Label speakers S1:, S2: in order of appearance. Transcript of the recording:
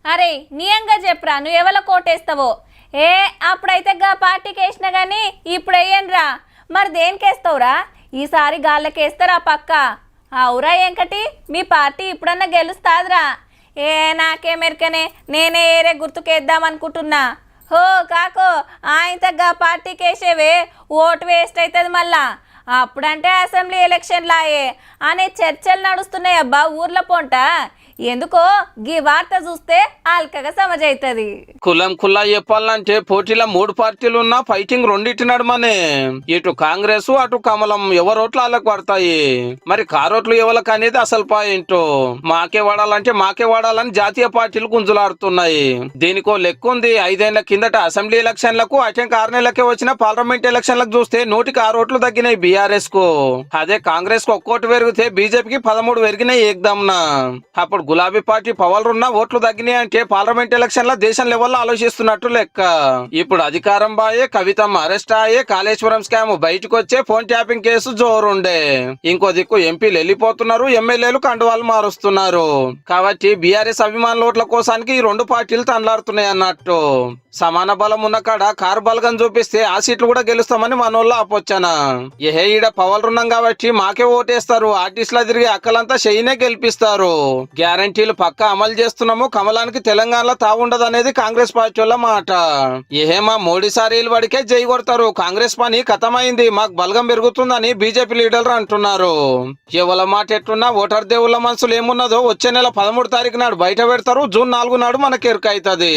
S1: అరే నియంగా చెప్పరా నువ్వు ఎవల కోటేస్తావో. అప్పుడైతే గా పార్టీకి వేసినా గానీ ఇప్పుడు వేయనురా. మరి దేనికేస్తావురా? ఈసారి గాళ్ళకేస్తారా పక్క. అవురా వెంకటి, మీ పార్టీ ఇప్పుడన్నా గెలుస్తాదిరా. నాకేమెరికనే, నేనే ఏరే గుర్తుకేద్దామనుకుంటున్నా. హో కాకో, ఆయనగా పార్టీకి వేసేవే ఓటు వేస్ట్ అవుతుంది మళ్ళా. అప్పుడంటే అసెంబ్లీ ఎలక్షన్లాయే అనే చర్చలు నడుస్తున్నాయి అబ్బా ఊర్లో పొంట. ఎందుకో గీ వార్త చూస్తే ఆల్కగా సమజైతది.
S2: కులం కుల్లా చెప్పాలంటే పోటీలో 3 పార్టీలు ఉన్నా ఫైటింగ్ రెండింటి నడమనే. ఇటు కాంగ్రెస్ అటు కమలం ఎవరోట్లు వాళ్ళకు పడతాయి. మరి కారోట్లు ఎవరికి అనేది అసలు పాయింట్. మాకే వాడాలని జాతీయ పార్టీలు గుంజులాడుతున్నాయి. దీనికో లెక్క ఉంది. 5 ఏళ్ల కిందట అసెంబ్లీ ఎలక్షన్లకు అటెంక 6 నెలలకే వచ్చిన పార్లమెంట్ ఎలక్షన్లకు చూస్తే 100కి 6 ఓట్లు తగ్గినాయి బీఆర్ఎస్ కు. అదే కాంగ్రెస్ కు ఒక్కోటి పెరిగితే బీజేపీకి 13 పెరిగినాయి ఏకదమ్నా. అప్పుడు గులాబీ పార్టీ పవర్ ఉన్న ఓట్లు తగ్గినాయి అంటే పార్లమెంట్ ఎలక్షన్ లో దేశం లెవెల్లో ఆలోచిస్తున్నట్టు లెక్క. ఇప్పుడు అధికారం బాయే, కవితమ్మ అరెస్ట్ అయ్యే, కాళేశ్వరం స్కామ్ బయటకు వచ్చే, ఫోన్ ట్యాపింగ్ కేసు జోరుండే. ఇంకో దిక్కు ఎంపీలు వెళ్ళిపోతున్నారు, ఎమ్మెల్యేలు కండువాలు మారుస్తున్నారు. కాబట్టి బీఆర్ఎస్ అభిమానుల ఓట్ల కోసానికి ఈ 2 పార్టీలు తనలాడుతున్నాయి అన్నట్టు. సమాన బలం ఉన్న కాడ కారు బలగం చూపిస్తే ఆ సీట్లు కూడా గెలుస్తామని మనోళ్ళు ఆపొచ్చానా. ఈడ పవర్ ఉన్నాం కాబట్టి మాకే ఓటేస్తారు. ఆర్టిస్టులా తిరిగి అక్కలంతా షెయినే గెలిపిస్తారు. గ్యారంటీలు పక్కా అమలు చేస్తున్నాము, కమలానికి తెలంగాణలో తావుండదు అనేది కాంగ్రెస్ పార్టీ వాళ్ళ మాట. మా మోడీ సారీలు వాడికే జై కొడతారు. కాంగ్రెస్ పని ఖతమైంది, మాకు బలగం పెరుగుతుందని బీజేపీ లీడర్లు అంటున్నారు. ఎవల మాట ఎట్టున్నా ఓటర్ దేవుళ్ళ మనసులు ఏమున్నదో వచ్చే నెల 13 తారీఖు నాడు బయట పెడతారు. జూన్ 4 నాడు మనకి ఎరుకైతది.